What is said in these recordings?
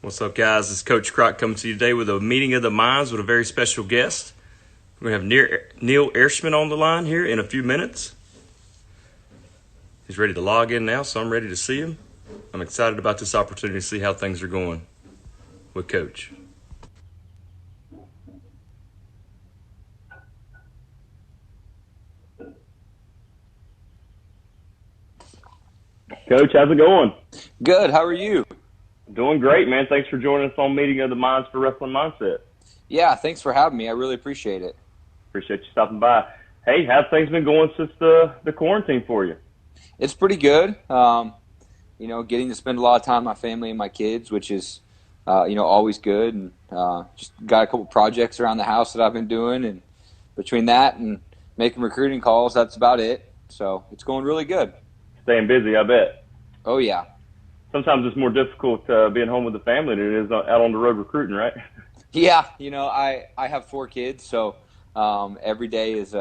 What's up, guys? This is Coach Croc coming to you today with a meeting of the minds with a very special guest. We're going to have Neil Eirsman on the line here in a few minutes. He's ready to log in now, so I'm ready to see him. I'm excited about this opportunity to see how things are going with Coach. Coach, how's it going? Good. How are you? Doing great, man. Thanks for joining us on Meeting of the Minds for Wrestling Mindset. Yeah, thanks for having me. I really appreciate it. Appreciate you stopping by. Hey, how's things been going since the quarantine for you? It's pretty good. Getting to spend a lot of time with my family and my kids, which is, always good. And just got a couple projects around the house that I've been doing. And between that and making recruiting calls, that's about it. So it's going really good. Staying busy, I bet. Oh, yeah. Sometimes it's more difficult being home with the family than it is out on the road recruiting, right? Yeah, I have 4 kids, so every day is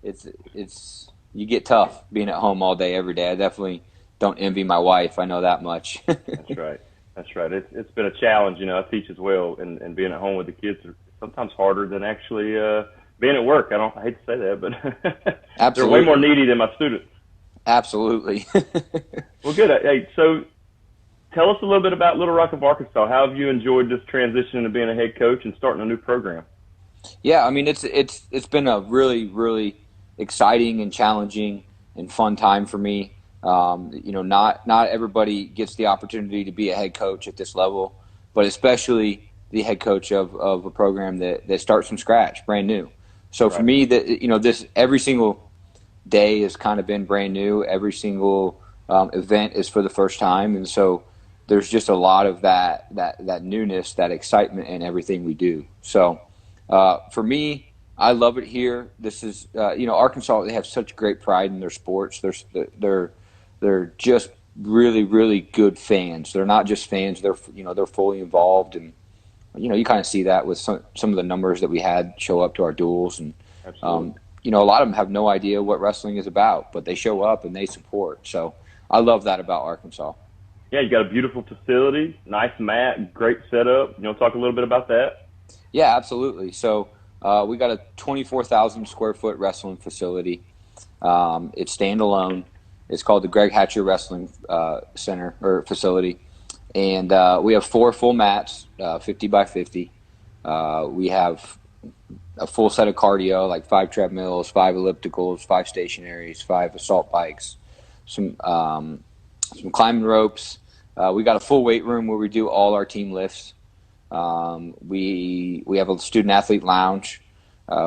it's you get tough being at home all day every day. I definitely don't envy my wife. I know that much. That's right. It's been a challenge. I teach as well, and being at home with the kids are sometimes harder than actually being at work. I hate to say that, but they're way more needy than my students. Absolutely. Well, good. Hey, so tell us a little bit about Little Rock of Arkansas. How have you enjoyed this transition into being a head coach and starting a new program? Yeah, I mean it's been a really, really exciting and challenging and fun time for me. Not everybody gets the opportunity to be a head coach at this level, but especially the head coach of a program that starts from scratch, brand new. So for me, this every single day has kind of been brand new. Every single event is for the first time, and so there's just a lot of that newness, that excitement in everything we do. So for me, I love it here. This is Arkansas. They have such great pride in their sports. They're just really, really good fans. They're not just fans. They're fully involved, and you kind of see that with some of the numbers that we had show up to our duels. And absolutely. a lot of them have no idea what wrestling is about, but they show up and they support. So I love that about Arkansas. Yeah, you got a beautiful facility, nice mat, great setup. Talk a little bit about that? Yeah, absolutely. So we got a 24,000 square foot wrestling facility. It's standalone. It's called the Greg Hatcher Wrestling Center or facility. And we have 4 full mats, 50 by 50. We have a full set of cardio, like 5 treadmills, 5 ellipticals, 5 stationaries, 5 assault bikes, some climbing ropes. We got a full weight room where we do all our team lifts. We have a student athlete lounge.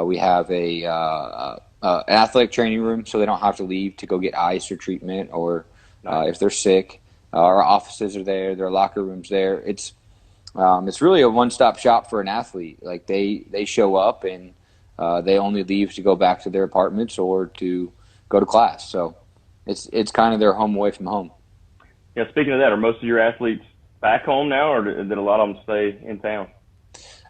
We have an athletic training room, so they don't have to leave to go get ice or treatment, or if they're sick. Our offices are there. There are locker rooms there. It's really a one-stop shop for an athlete. Like they show up and they only leave to go back to their apartments or to go to class. So it's kind of their home away from home. Yeah. Speaking of that, are most of your athletes back home now, or did a lot of them stay in town?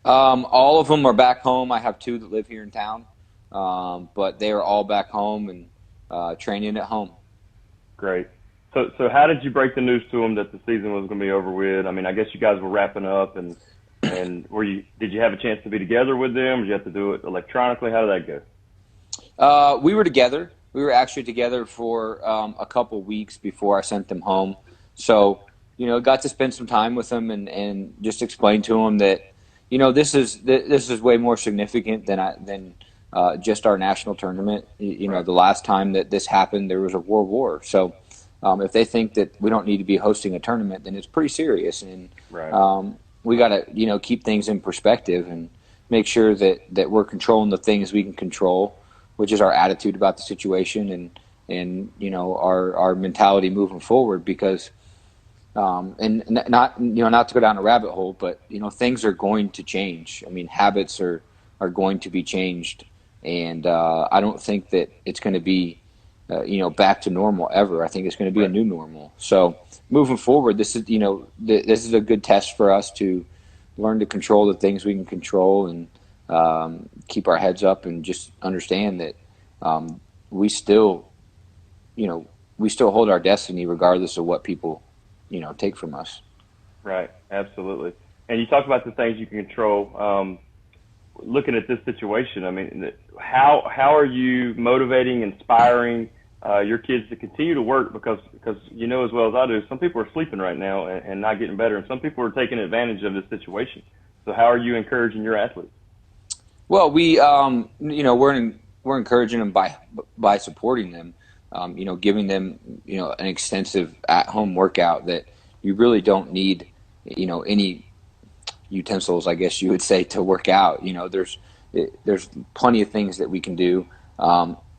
All of them are back home. I have 2 that live here in town, but they are all back home and training at home. Great. So how did you break the news to them that the season was going to be over with? I mean, I guess you guys were wrapping up, and did you have a chance to be together with them? Or did you have to do it electronically? How did that go? We were together. We were actually together for a couple weeks before I sent them home. So, got to spend some time with them and just explain to them that, this is way more significant than just our national tournament. Right. The last time that this happened, there was a world war. So if they think that we don't need to be hosting a tournament, then it's pretty serious. And right. We got to, keep things in perspective and make sure that we're controlling the things we can control, which is our attitude about the situation and our mentality moving forward, because and not to go down a rabbit hole, but things are going to change. I mean, habits are going to be changed, and I don't think that it's going to be back to normal ever. I think it's going to be a new normal. So moving forward, this is a good test for us to learn to control the things we can control and keep our heads up and just understand that we still hold our destiny regardless of what people take from us. Right. Absolutely. And you talk about the things you can control. Looking at this situation, I mean, how are you motivating, inspiring your kids to continue to work? Because you know as well as I do, some people are sleeping right now and not getting better, and some people are taking advantage of this situation. So how are you encouraging your athletes? Well, we're encouraging them by supporting them, giving them, an extensive at-home workout that you really don't need, any utensils, I guess you would say, to work out. There's plenty of things that we can do.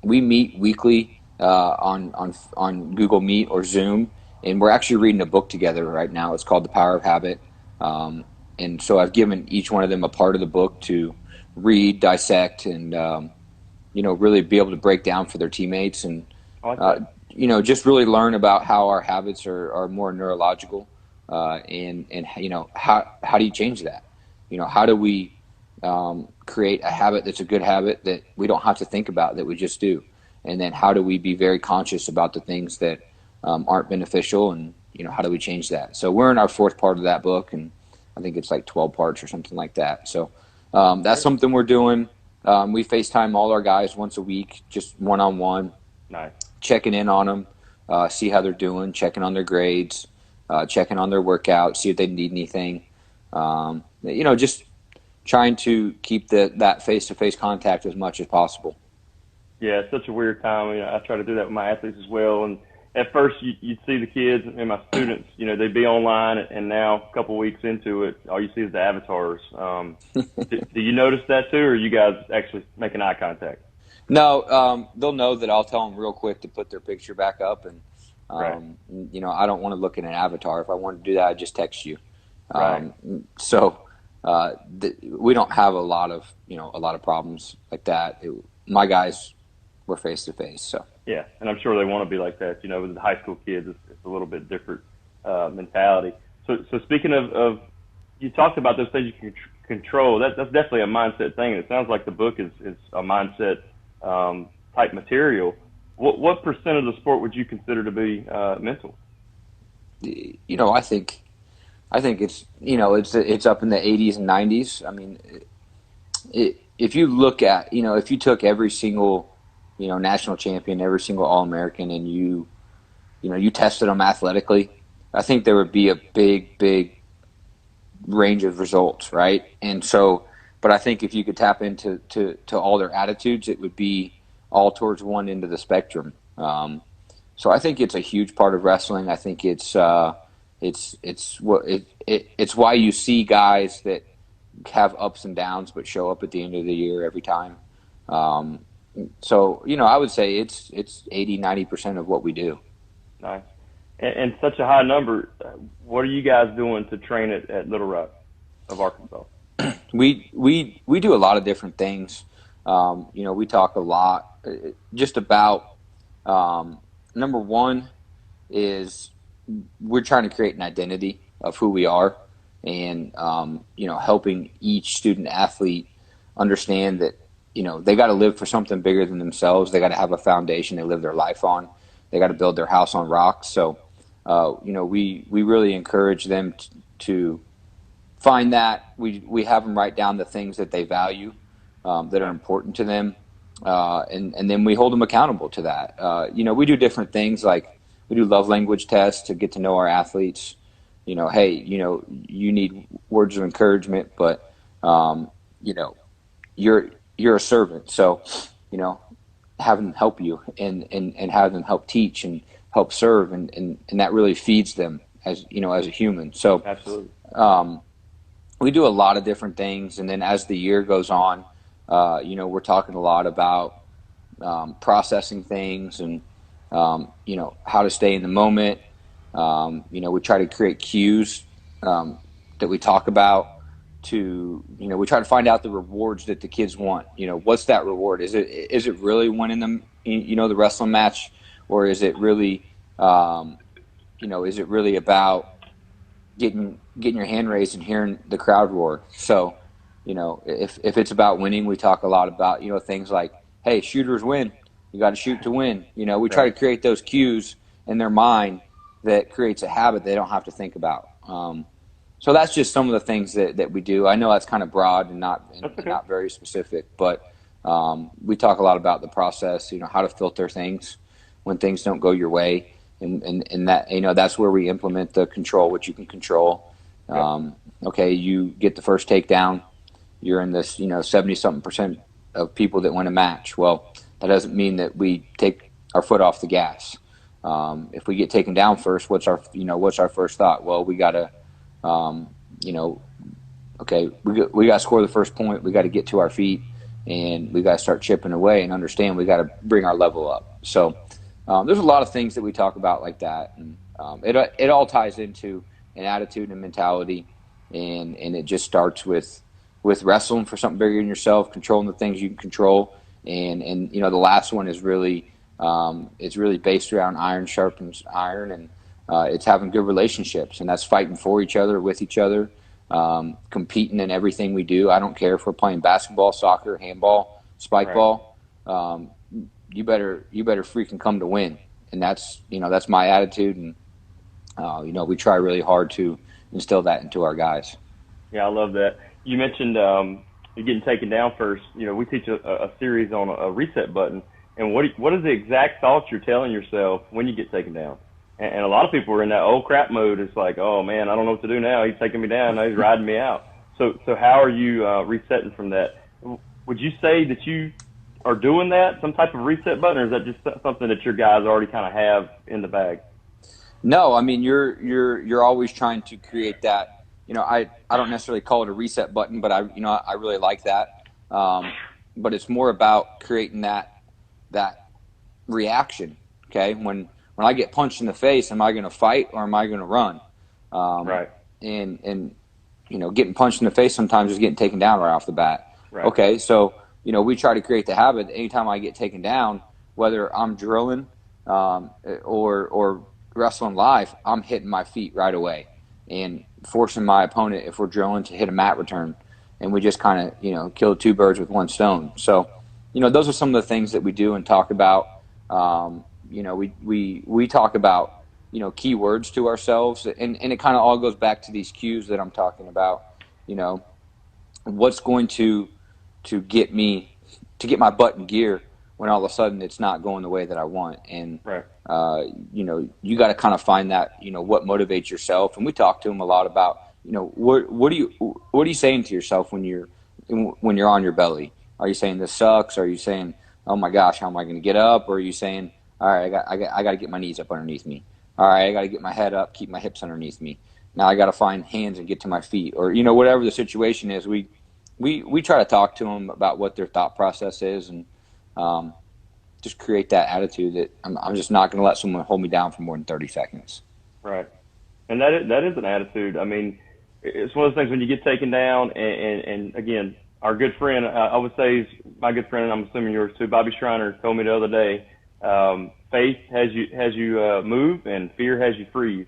We meet weekly on Google Meet or Zoom, and we're actually reading a book together right now. It's called The Power of Habit. And so I've given each one of them a part of the book to read, dissect, and really be able to break down for their teammates, and just really learn about how our habits are more neurological, and how do you change that? How do we create a habit that's a good habit that we don't have to think about, that we just do? And then how do we be very conscious about the things that aren't beneficial, and how do we change that? So we're in our fourth part of that book, and I think it's like 12 parts or something like that. So that's something we're doing. We FaceTime all our guys once a week, just one-on-one. Nice. Checking in on them, see how they're doing, checking on their grades, checking on their workouts, see if they need anything. Just trying to keep that face-to-face contact as much as possible. Yeah, it's such a weird time. I try to do that with my athletes as well. And at first, you'd see the kids and my students, they'd be online, and now a couple of weeks into it, all you see is the avatars. Do you notice that too, or are you guys actually making eye contact? No, they'll know that I'll tell them real quick to put their picture back up, and right. I don't want to look at an avatar. If I want to do that, I just text you. Right. So we don't have a lot of problems like that. My guys were face to face, so. Yeah, and I'm sure they want to be like that. With the high school kids, it's a little bit different mentality. So speaking of, you talked about those things you can control. That's definitely a mindset thing. And it sounds like the book is a mindset type material. What percent of the sport would you consider to be mental? I think it's it's up in the 80s and 90s. I mean, if you look at if you took every single national champion, every single All-American, and you tested them athletically, I think there would be a big range of results, right? And so, but I think if you could tap into all their attitudes, it would be all towards one end of the spectrum. So I think it's a huge part of wrestling. I think it's why you see guys that have ups and downs but show up at the end of the year every time. So, I would say it's 80-90% of what we do. Nice. And such a high number. What are you guys doing to train at Little Rock of Arkansas? We do a lot of different things. We talk a lot just about, number one is we're trying to create an identity of who we are, and, helping each student athlete understand that, they got to live for something bigger than themselves. They got to have a foundation they live their life on. They got to build their house on rocks. So, we really encourage them to find that. We have them write down the things that they value, that are important to them. And then we hold them accountable to that. We do different things, like we do love language tests to get to know our athletes. Hey, you need words of encouragement, but, you're a servant. So, have them help you and have them help teach and help serve. And that really feeds them as a human. So, absolutely. We do a lot of different things. And then as the year goes on, we're talking a lot about, processing things and, how to stay in the moment. We try to create cues, that we talk about to, we try to find out the rewards that the kids want. What's that reward? Is it really winning them, the wrestling match, or is it really, is it really about getting your hand raised and hearing the crowd roar? So, if it's about winning, we talk a lot about, things like, hey, shooters win. You got to shoot to win. We try to create those cues in their mind that creates a habit they don't have to think about. So that's just some of the things that we do. I know that's kind of broad and not very specific, but we talk a lot about the process, how to filter things when things don't go your way. And that, that's where we implement the control, what you can control. Okay, you get the first takedown. You're in this, 70-something% of people that win a match. Well, that doesn't mean that we take our foot off the gas. If we get taken down first, what's our first thought? Well, we got to, okay, we got to score the first point. We got to get to our feet, and we got to start chipping away and understand we got to bring our level up. So there's a lot of things that we talk about like that, and it all ties into an attitude and mentality, and it just starts with wrestling for something bigger than yourself, controlling the things you can control, and the last one is really it's really based around iron sharpens iron, and it's having good relationships, and that's fighting for each other, with each other, competing in everything we do. I don't care if we're playing basketball, soccer, handball, spike ball. You better freaking come to win, and that's my attitude, and we try really hard to instill that into our guys. Yeah, I love that. You mentioned you're getting taken down first. We teach a series on a reset button, and what is the exact thoughts you're telling yourself when you get taken down? And a lot of people are in that old crap mode. It's like, oh man, I don't know what to do now. He's taking me down. Now he's riding me out. So how are you resetting from that? Would you say that you are doing that, some type of reset button, or is that just something that your guys already kind of have in the bag? No, I mean you're always trying to create that. I don't necessarily call it a reset button, but I really like that. But it's more about creating that reaction. Okay, when I get punched in the face, am I going to fight or am I going to run? Right. And getting punched in the face sometimes is getting taken down right off the bat. Right. Okay, so we try to create the habit. Anytime I get taken down, whether I'm drilling or wrestling live, I'm hitting my feet right away and forcing my opponent, if we're drilling, to hit a mat return. And we just kind of kill two birds with one stone. So those are some of the things that we do and talk about. We talk about keywords to ourselves, and it kind of all goes back to these cues that I'm talking about. What's going to get my butt in gear when all of a sudden it's not going the way that I want. And right. You got to kind of find that what motivates yourself. And we talk to them a lot about what are you saying to yourself when you're on your belly? Are you saying this sucks? Are you saying, oh my gosh, how am I going to get up? Or are you saying, all right, I got to get my knees up underneath me. All right, I got to get my head up, keep my hips underneath me. Now I got to find hands and get to my feet, or whatever the situation is. We try to talk to them about what their thought process is, and just create that attitude that I'm just not going to let someone hold me down for more than 30 seconds. Right, and that is an attitude. I mean, it's one of those things when you get taken down, and again, our good friend, I would say he's my good friend, and I'm assuming yours too, Bobby Schreiner, told me the other day, faith has you move, and fear has you freeze.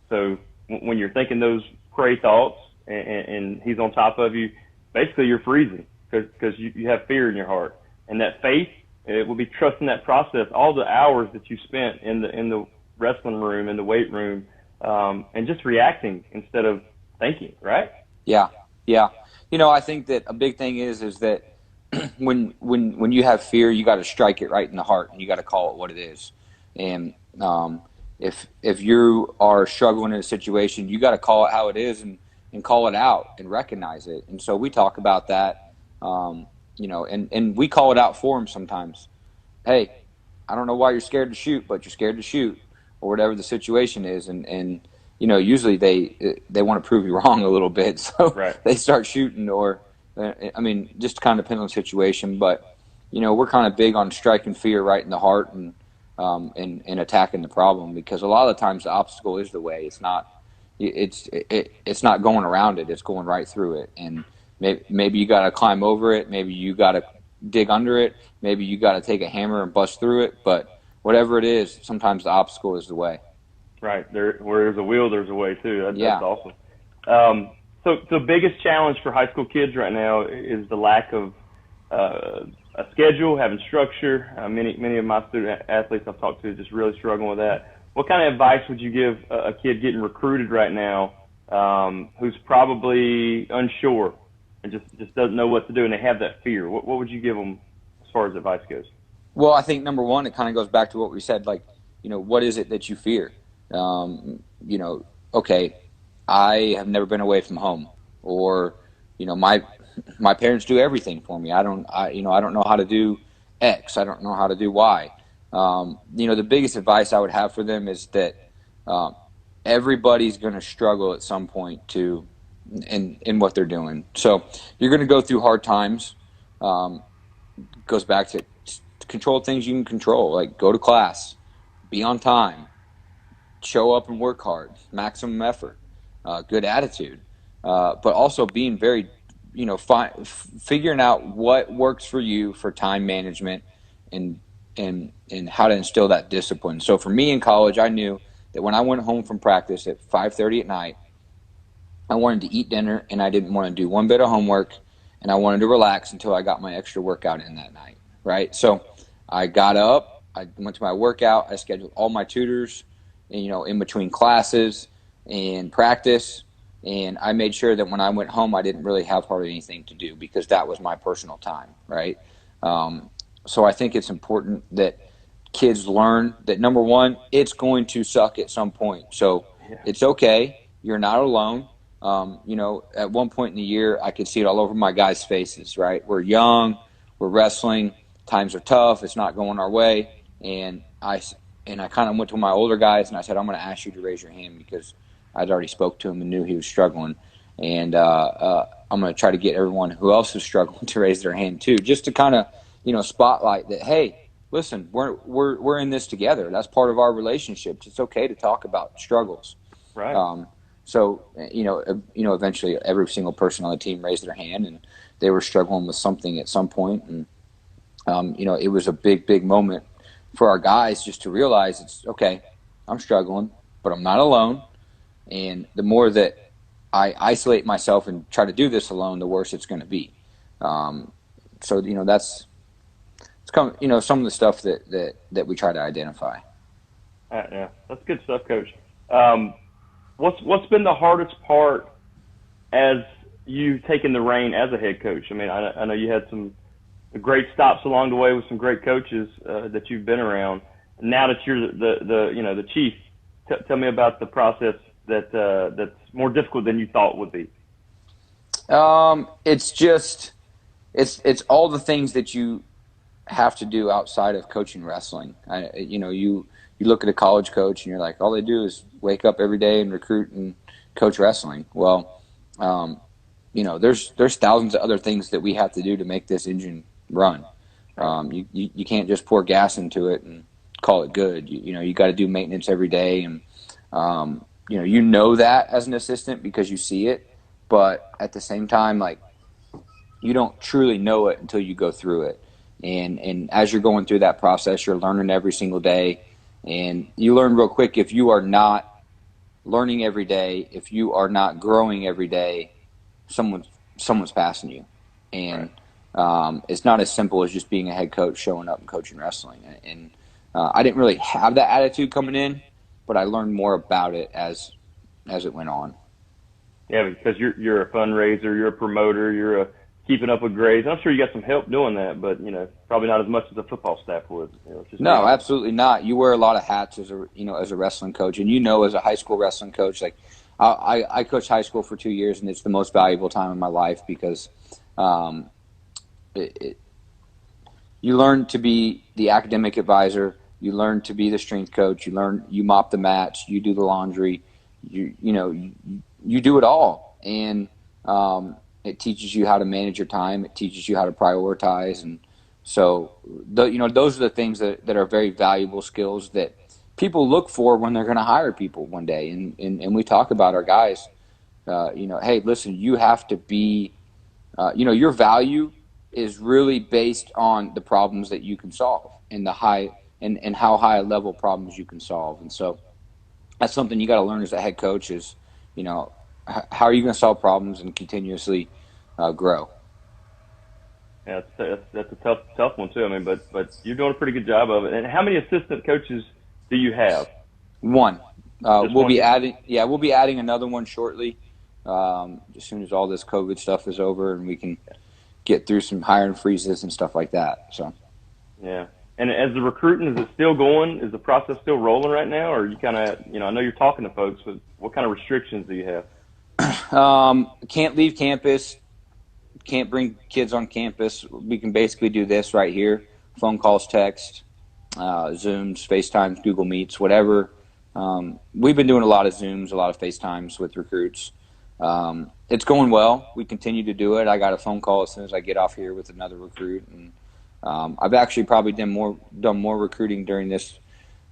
So when you're thinking those crazy thoughts, and he's on top of you, basically you're freezing because you have fear in your heart. And that faith, it will be trusting that process, all the hours that you spent in the wrestling room, in the weight room, and just reacting instead of thinking, right? Yeah. I think that a big thing is that when you have fear, you got to strike it right in the heart, and you got to call it what it is. And if you are struggling in a situation, you got to call it how it is and call it out and recognize it. And so we talk about that, and we call it out for them sometimes. Hey, I don't know why you're scared to shoot, but you're scared to shoot, or whatever the situation is. And usually they want to prove you wrong a little bit, so right. They start shooting, or just kind of depends on the situation. But we're kind of big on striking fear right in the heart and attacking the problem, because a lot of the times the obstacle is the way. It's not going around it. It's going right through it. And maybe you got to climb over it. Maybe you got to dig under it. Maybe you got to take a hammer and bust through it. But whatever it is, sometimes the obstacle is the way. Right. Where there's a will, there's a way too. That's awesome. So biggest challenge for high school kids right now is the lack of a schedule, having structure. Many of my student athletes I've talked to just really struggling with that. What kind of advice would you give a kid getting recruited right now who's probably unsure and just doesn't know what to do, and they have that fear? What would you give them as far as advice goes? Well, I think number one, it kind of goes back to what we said, like, what is it that you fear? Okay, I have never been away from home, or, my parents do everything for me. I don't know how to do X. I don't know how to do Y. The biggest advice I would have for them is that everybody's going to struggle at some point in what they're doing. So you're going to go through hard times. Goes back to control things you can control, like go to class, be on time, show up and work hard, maximum effort, good attitude, but also being very, figuring out what works for you for time management and how to instill that discipline. So for me in college, I knew that when I went home from practice at 5:30 at night, I wanted to eat dinner and I didn't want to do one bit of homework, and I wanted to relax until I got my extra workout in that night, right? So I got up, I went to my workout, I scheduled all my tutors, in between classes and practice, and I made sure that when I went home, I didn't really have hardly anything to do because that was my personal time, right? So I think it's important that kids learn that, number one, it's going to suck at some point. So it's okay. You're not alone. At one point in the year, I could see it all over my guys' faces, right? We're young, we're wrestling, times are tough, it's not going our way. And I kind of went to my older guys and I said, I'm going to ask you to raise your hand because I'd already spoke to him and knew he was struggling. And I'm going to try to get everyone who else is struggling to raise their hand too, just to kind of, spotlight that, hey, listen, we're in this together. That's part of our relationship. It's okay to talk about struggles. Right. So, eventually every single person on the team raised their hand and they were struggling with something at some point. And, it was a big, big moment for our guys just to realize it's okay, I'm struggling, but I'm not alone. And the more that I isolate myself and try to do this alone, the worse it's going to be. That's some of the stuff that we try to identify. Yeah, that's good stuff, Coach. What's been the hardest part as you taking the reign as a head coach? I mean, I know you had some great stops along the way with some great coaches that you've been around. Now that you're the chief, tell me about the process that's more difficult than you thought would be. It's all the things that you have to do outside of coaching wrestling. You look at a college coach and you're like, all they do is wake up every day and recruit and coach wrestling. Well, there's thousands of other things that we have to do to make this engine run. You can't just pour gas into it and call it good. You got to do maintenance every day, and that as an assistant because you see it, but at the same time, like, you don't truly know it until you go through it. And as you're going through that process, you're learning every single day. And you learn real quick if you are not learning every day, if you are not growing every day, someone's passing you. And it's not as simple as just being a head coach, showing up and coaching wrestling. And I didn't really have that attitude coming in, but I learned more about it as it went on. Yeah, because you're a fundraiser, you're a promoter, you're keeping up with grades. I'm sure you got some help doing that, but probably not as much as the football staff would. No, absolutely not. You wear a lot of hats as a wrestling coach, and as a high school wrestling coach, like I coached high school for 2 years, and it's the most valuable time in my life because you learn to be the academic advisor, you learn to be the strength coach, you mop the mats, you do the laundry, you do it all, and it teaches you how to manage your time. It teaches you how to prioritize. And so, those are the things that are very valuable skills that people look for when they're going to hire people one day. And we talk about our guys, hey, listen, you have to be, your value is really based on the problems that you can solve and and how high a level problems you can solve. And so that's something you got to learn as a head coach is, how are you going to solve problems and continuously grow? Yeah, that's a tough one too. I mean, but you're doing a pretty good job of it. And how many assistant coaches do you have? One. We'll be adding another one shortly, as soon as all this COVID stuff is over and we can get through some hiring freezes and stuff like that. So, yeah. And as the recruiting, is it still going? Is the process still rolling right now, or you kind of, I know you're talking to folks, but what kind of restrictions do you have? Can't leave campus. Can't bring kids on campus. We can basically do this right here: phone calls, text, Zooms, FaceTimes, Google Meets, whatever. We've been doing a lot of Zooms, a lot of FaceTimes with recruits. It's going well. We continue to do it. I got a phone call as soon as I get off here with another recruit, and I've actually probably done more recruiting during this,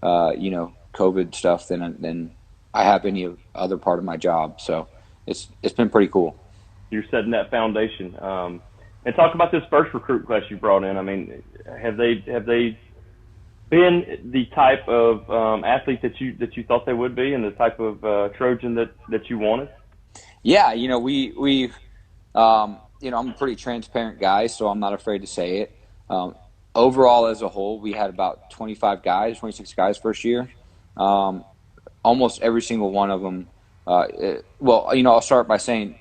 COVID stuff than I have any other part of my job. So it's been pretty cool. You're setting that foundation. And talk about this first recruit class you brought in. I mean, have they been the type of athlete that you thought they would be, and the type of Trojan that you wanted? Yeah, we've I'm a pretty transparent guy, so I'm not afraid to say it. Overall, as a whole, we had about 26 guys first year. Almost every single one of them. I'll start by saying,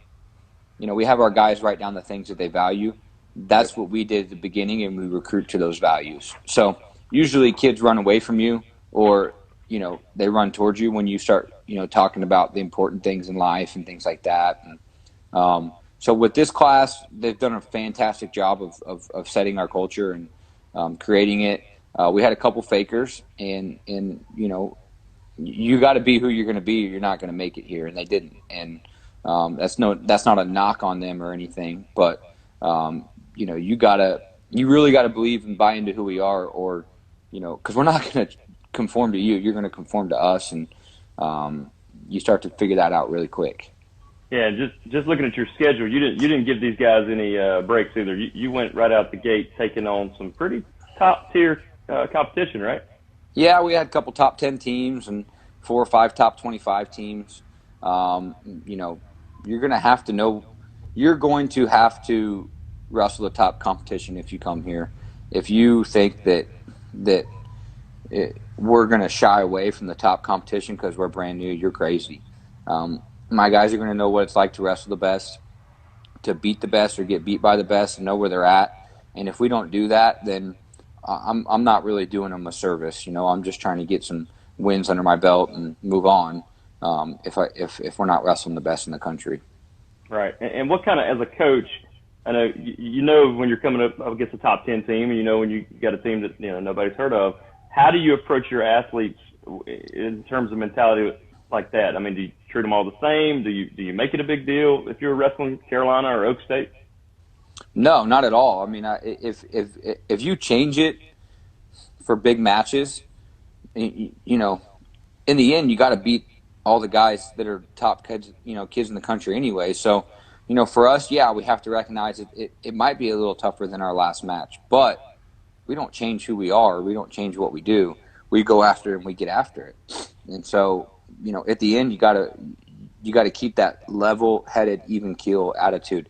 we have our guys write down the things that they value. That's what we did at the beginning, and we recruit to those values. So usually kids run away from you, or, they run towards you when you start, talking about the important things in life and things like that. And, so with this class, they've done a fantastic job of setting our culture and creating it. We had a couple fakers, and you got to be who you're going to be, or you're not going to make it here, and they didn't. And that's not a knock on them or anything, but you really got to believe and buy into who we are, or because we're not going to conform to you. You're going to conform to us, and you start to figure that out really quick. Yeah, just looking at your schedule, you didn't give these guys any breaks either. You went right out the gate taking on some pretty top tier competition, right? Yeah, we had a couple top 10 teams and 4 or 5 top 25 teams. You're going to have to wrestle the top competition if you come here. If you think that we're going to shy away from the top competition because we're brand new, you're crazy. My guys are going to know what it's like to wrestle the best, to beat the best or get beat by the best, and know where they're at. And if we don't do that, then I'm not really doing them a service. I'm just trying to get some wins under my belt and move on. If we're not wrestling the best in the country. Right. And what kind of, as a coach, I know when you're coming up against a top 10 team, and when you got a team that nobody's heard of, how do you approach your athletes in terms of mentality like that? I mean, do you treat them all the same? Do you make it a big deal if you're wrestling Carolina or Oak State? No, not at all. I mean, if you change it for big matches, in the end, you got to beat all the guys that are top kids in the country anyway. So, for us, yeah, we have to recognize it might be a little tougher than our last match, but we don't change who we are. We don't change what we do. We go after it and we get after it. And so, at the end, you gotta keep that level-headed, even keel attitude.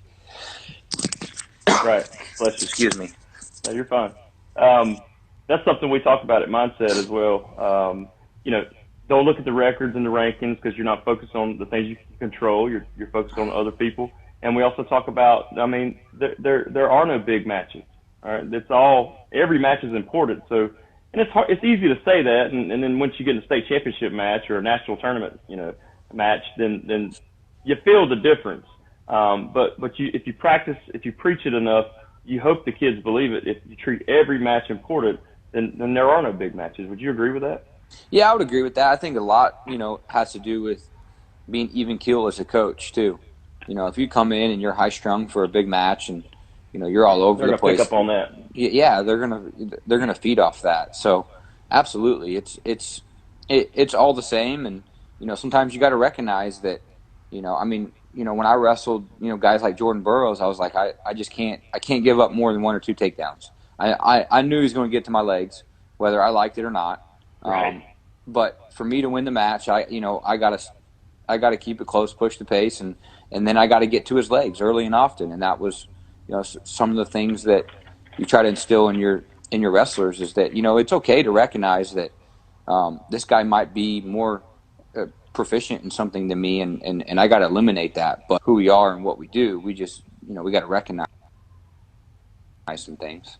Right. Bless you. Excuse me. No, you're fine. That's something we talk about at MindZ as well. Don't look at the records and the rankings because you're not focused on the things you can control. You're focused on other people. And we also talk about, there are no big matches. All right. Every match is important. So, and it's easy to say that. And then once you get in a state championship match or a national tournament, match, then you feel the difference. But if you practice, if you preach it enough, you hope the kids believe it. If you treat every match important, then there are no big matches. Would you agree with that? Yeah, I would agree with that. I think a lot, has to do with being even keel as a coach too. If you come in and you're high strung for a big match and you're all over the place. Pick up on that. Yeah, they're gonna feed off that. So, absolutely, it's all the same. And sometimes you got to recognize that. When I wrestled, guys like Jordan Burroughs, I was like, I can't give up more than 1 or 2 takedowns. I knew he was going to get to my legs, whether I liked it or not. Right. But for me to win the match, I gotta keep it close, push the pace, and then I got to get to his legs early and often. And that was, some of the things that you try to instill in your wrestlers is that it's okay to recognize that this guy might be more proficient in something than me, and I got to eliminate that. But who we are and what we do, we just, we got to recognize some things.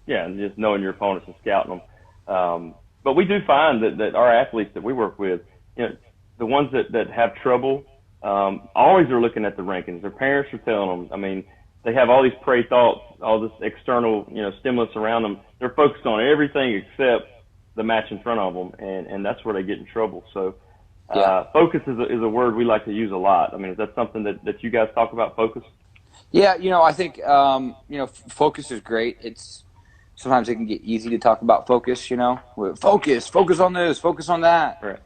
Yeah, and just knowing your opponents and scouting them. But we do find that our athletes that we work with, the ones that have trouble, always are looking at the rankings. Their parents are telling them. I mean, they have all these prey thoughts, all this external, stimulus around them. They're focused on everything except the match in front of them, and that's where they get in trouble. So, focus is a word we like to use a lot. I mean, is that something that you guys talk about, focus? Yeah, I think, focus is great. Sometimes it can get easy to talk about focus, focus on this, focus on that. Right.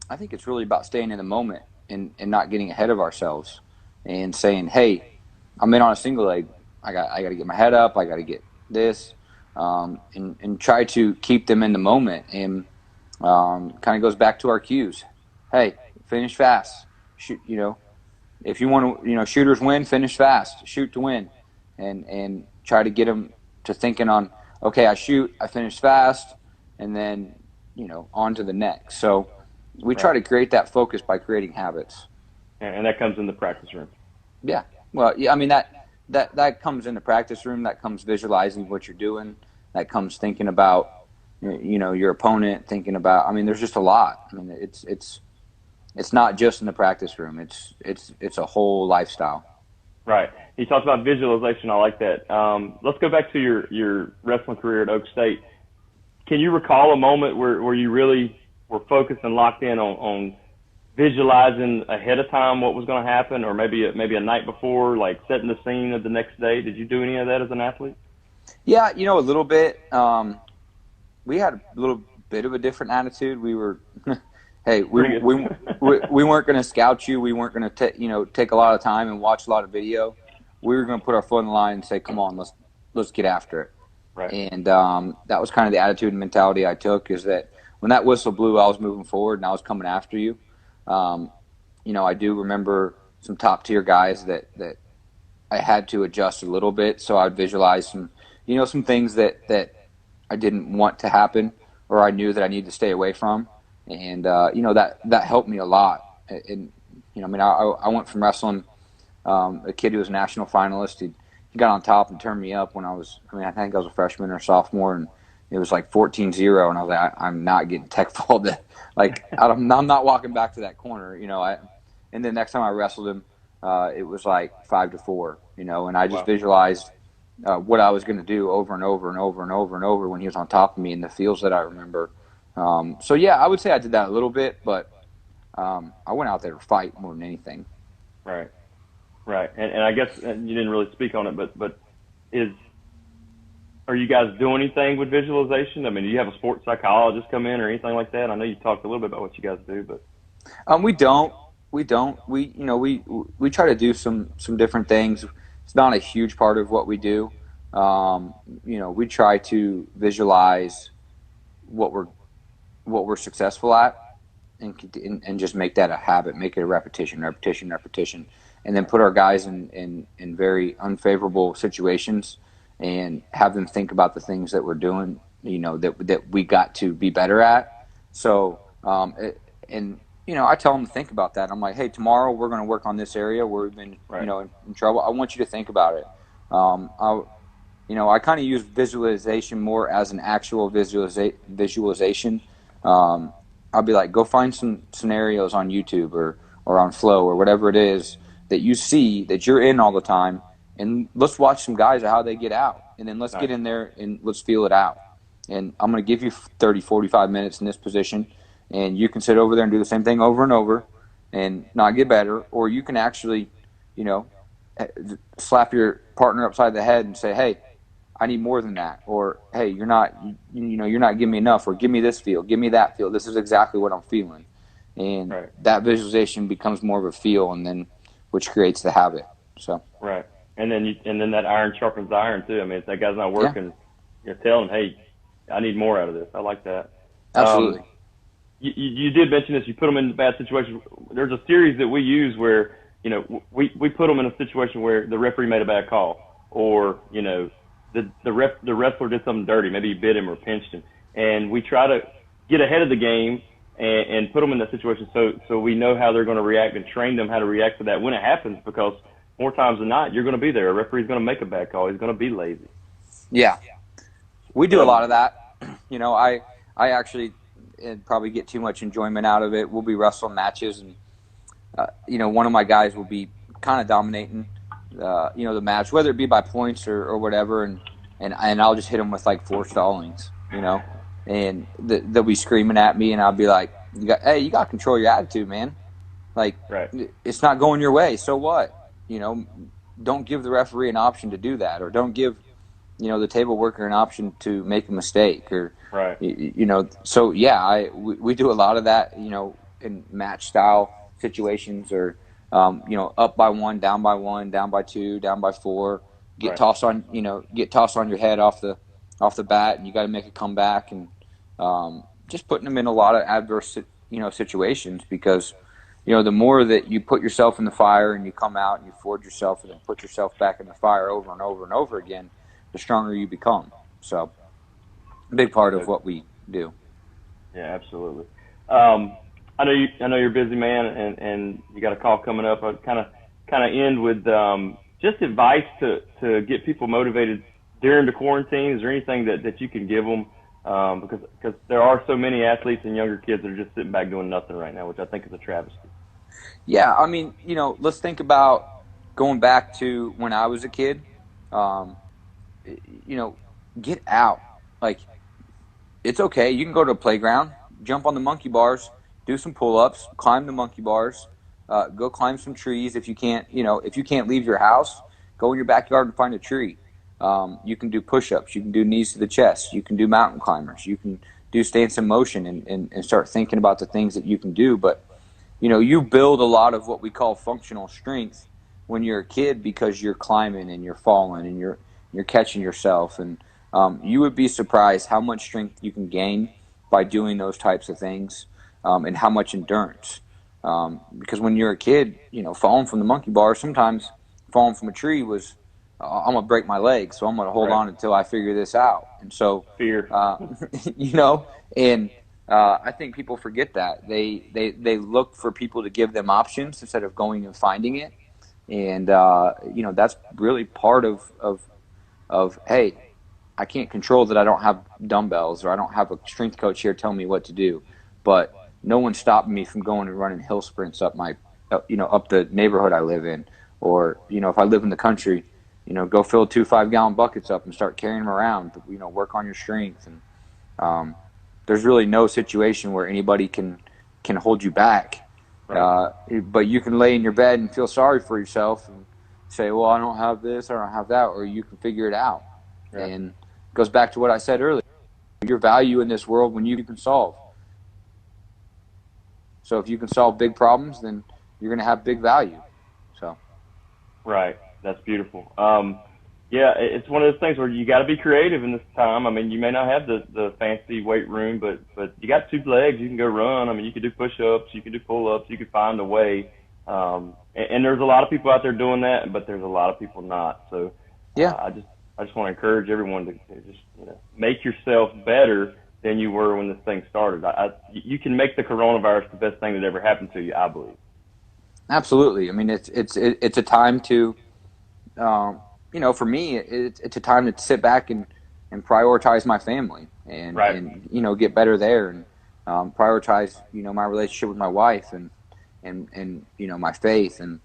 I think it's really about staying in the moment and not getting ahead of ourselves and saying, hey, I'm in on a single leg. I got to get my head up. I got to get this, and try to keep them in the moment. And kind of goes back to our cues. Hey, finish fast. Shoot, if you want to, shooters win, finish fast. Shoot to win, and try to get them to thinking on, okay, I shoot, I finish fast, and then on to the next. So we try to create that focus by creating habits. And that comes in the practice room. Yeah. Well, yeah, I mean, that comes in the practice room. That comes visualizing what you're doing. That comes thinking about, your opponent, thinking about, I mean, there's just a lot. I mean, it's not just in the practice room. It's a whole lifestyle. Right. You talked about visualization. I like that. Let's go back to your wrestling career at Oak State. Can you recall a moment where you really were focused and locked in on visualizing ahead of time what was going to happen, or maybe a night before, like setting the scene of the next day? Did you do any of that as an athlete? Yeah, a little bit. We had a little bit of a different attitude. We were, hey, we weren't going to scout you. We weren't going to take a lot of time and watch a lot of video. We were going to put our foot in the line and say, come on, let's get after it. Right. And that was kind of the attitude and mentality I took, is that when that whistle blew, I was moving forward and I was coming after you. I do remember some top tier guys that I had to adjust a little bit. So I'd visualize some things that I didn't want to happen, or I knew that I needed to stay away from. And, that helped me a lot. And, I went from wrestling a kid who was a national finalist. He got on top and turned me up when I think I was a freshman or sophomore, and it was like 14-0, and I was like, I'm not getting tech fauled. I'm not walking back to that corner, and then next time I wrestled him, it was like 5-4, and I just visualized what I was going to do over and over and over and over and over when he was on top of me, and the feels that I remember. So yeah, I would say I did that a little bit, but I went out there to fight more than anything. Right. And I guess you didn't really speak on it, but are you guys doing anything with visualization? I mean, do you have a sports psychologist come in or anything like that? I know you talked a little bit about what you guys do, but we don't. We try to do some different things. It's not a huge part of what we do. We try to visualize what we're successful at, and just make that a habit, make it a repetition, and then put our guys in very unfavorable situations and have them think about the things that we're doing, that we got to be better at. So, I tell them to think about that. I'm like, hey, tomorrow we're going to work on this area where we've been, in trouble. I want you to think about it. I kind of use visualization more as an actual visualization. I'll be like, go find some scenarios on YouTube or on Flow or whatever it is that you see that you're in all the time, and let's watch some guys how they get out, and then let's get in there and let's feel it out. And I'm going to give you 30, 45 minutes in this position, and you can sit over there and do the same thing over and over and not get better, or you can actually, slap your partner upside the head and say, hey, I need more than that, or hey, you're not giving me enough, or give me this feel, give me that feel. This is exactly what I'm feeling, and that visualization becomes more of a feel, and then which creates the habit. So right, and then that iron sharpens iron too. I mean, if that guy's not working, you're telling him, hey, I need more out of this. I like that. Absolutely. You did mention this. You put them in bad situations. There's a series that we use where we put them in a situation where the referee made a bad call, or the wrestler did something dirty. Maybe he bit him or pinched him, and we try to get ahead of the game and put them in that situation so we know how they're going to react and train them how to react to that when it happens, because more times than not, you're going to be there. A referee's going to make a bad call. He's going to be lazy. Yeah. We do a lot of that. You know, I actually probably get too much enjoyment out of it. We'll be wrestling matches, and you know, one of my guys will be kind of dominating, you know, the match, whether it be by points or whatever, and I'll just hit him with like 4 stallings, you know, and they'll be screaming at me, and I'll be like, hey, you got to control your attitude, man. Like, right. It's not going your way, so what? You know, don't give the referee an option to do that, or don't give, you know, the table worker an option to make a mistake, or right. You know. So yeah, we do a lot of that, you know, in match style situations, or you know, up by 1, down by 1, down by 2, down by 4, get right. tossed on, you know, get tossed on your head off the bat, and you got to make a comeback, and just putting them in a lot of adverse, you know, situations, because, you know, the more that you put yourself in the fire and you come out and you forge yourself and then put yourself back in the fire over and over and over again, the stronger you become. So, a big part of what we do. Yeah, absolutely. I know you're a busy man, and you got a call coming up. I kind of end with just advice to get people motivated during the quarantine. Is there anything that you can give them? Because there are so many athletes and younger kids that are just sitting back doing nothing right now, which I think is a travesty. Yeah, I mean, you know, let's think about going back to when I was a kid. You know, get out. Like, it's okay. You can go to a playground, jump on the monkey bars, do some pull-ups, climb the monkey bars, go climb some trees. If you can't, you know, if you can't leave your house, go in your backyard and find a tree. You can do push-ups. You can do knees to the chest. You can do mountain climbers. You can do stance in motion and start thinking about the things that you can do. But, you know, you build a lot of what we call functional strength when you're a kid, because you're climbing and you're falling and you're catching yourself. And you would be surprised how much strength you can gain by doing those types of things, and how much endurance. Because when you're a kid, you know, falling from the monkey bar, sometimes falling from a tree was, I'm going to break my leg, so I'm going to hold on until I figure this out. And so, fear, you know, and I think people forget that. They look for people to give them options instead of going and finding it. And, you know, that's really part of, hey, I can't control that I don't have dumbbells, or I don't have a strength coach here telling me what to do. But no one stopped me from going and running hill sprints up up the neighborhood I live in. Or, you know, if I live in the country, you know, go fill 2 5-gallon buckets up and start carrying them around. You know, work on your strength. And there's really no situation where anybody can hold you back. Right. But you can lay in your bed and feel sorry for yourself and say, well, I don't have this, I don't have that, or you can figure it out. Yeah. And it goes back to what I said earlier. Your value in this world when you can solve. So if you can solve big problems, then you're going to have big value. So. Right. That's beautiful. Yeah, it's one of those things where you got to be creative in this time. I mean, you may not have the fancy weight room, but you got 2 legs. You can go run. I mean, you can do push-ups. You can do pull-ups. You can find a way. And there's a lot of people out there doing that, but there's a lot of people not. So yeah, I just want to encourage everyone to just, you know, make yourself better than you were when this thing started. You can make the coronavirus the best thing that ever happened to you, I believe. Absolutely. I mean, it's a time to, you know, for me, it's a time to sit back and prioritize my family and, right. and, you know, get better there, and prioritize, you know, my relationship with my wife and you know, my faith, and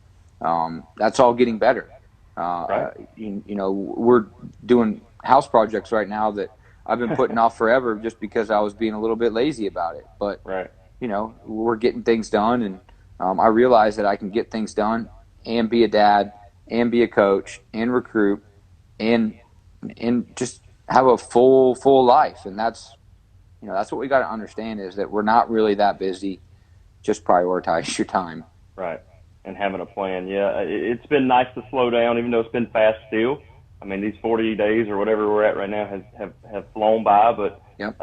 that's all getting better. Right. You know, we're doing house projects right now that I've been putting off forever just because I was being a little bit lazy about it. But, right. you know, we're getting things done, and I realize that I can get things done and be a dad and be a coach and recruit and just have a full life. And that's, you know, that's what we got to understand, is that we're not really that busy. Just prioritize your time. Right. And having a plan. Yeah. It's been nice to slow down, even though it's been fast still. I mean, these 40 days or whatever we're at right now have flown by, but yep.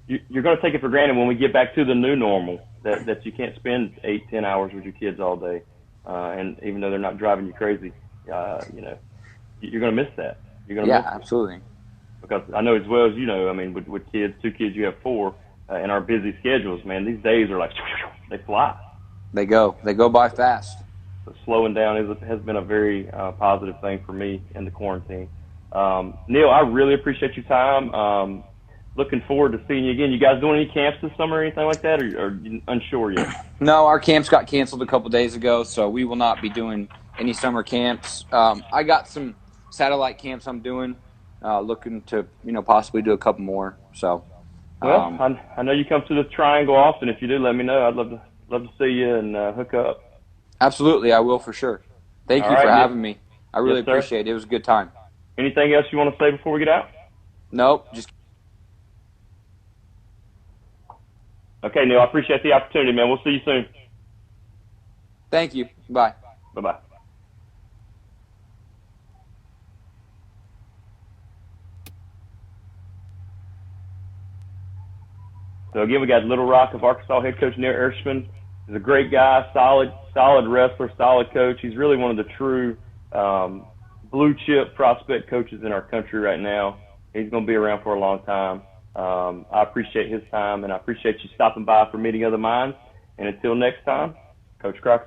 You're going to take it for granted when we get back to the new normal that you can't spend 8-10 hours with your kids all day. And even though they're not driving you crazy, you know, you're going to miss that. You're going to miss absolutely. Because I know as well as you know, I mean, with kids, 2 kids, you have 4. in our busy schedules, man, these days are like they fly. They go by fast. So slowing down has been a very positive thing for me in the quarantine. Neil, I really appreciate your time. Looking forward to seeing you again. You guys doing any camps this summer or anything like that, or are you unsure yet? No, our camps got canceled a couple days ago, so we will not be doing any summer camps. I got some satellite camps I'm doing, looking to possibly do a couple more. So, well, I know you come to the Triangle often. If you do, let me know. I'd love to see you and hook up. Absolutely, I will for sure. Thank you for having me. I really appreciate it. It was a good time. Anything else you want to say before we get out? Nope. Just okay, Neil. I appreciate the opportunity, man. We'll see you soon. Thank you. Bye. Bye-bye. So again, we got Little Rock of Arkansas head coach Neil Eirsman. He's a great guy, solid wrestler, solid coach. He's really one of the true blue chip prospect coaches in our country right now. He's going to be around for a long time. I appreciate his time, and I appreciate you stopping by for Meeting of the Minds. And until next time, Coach Croc.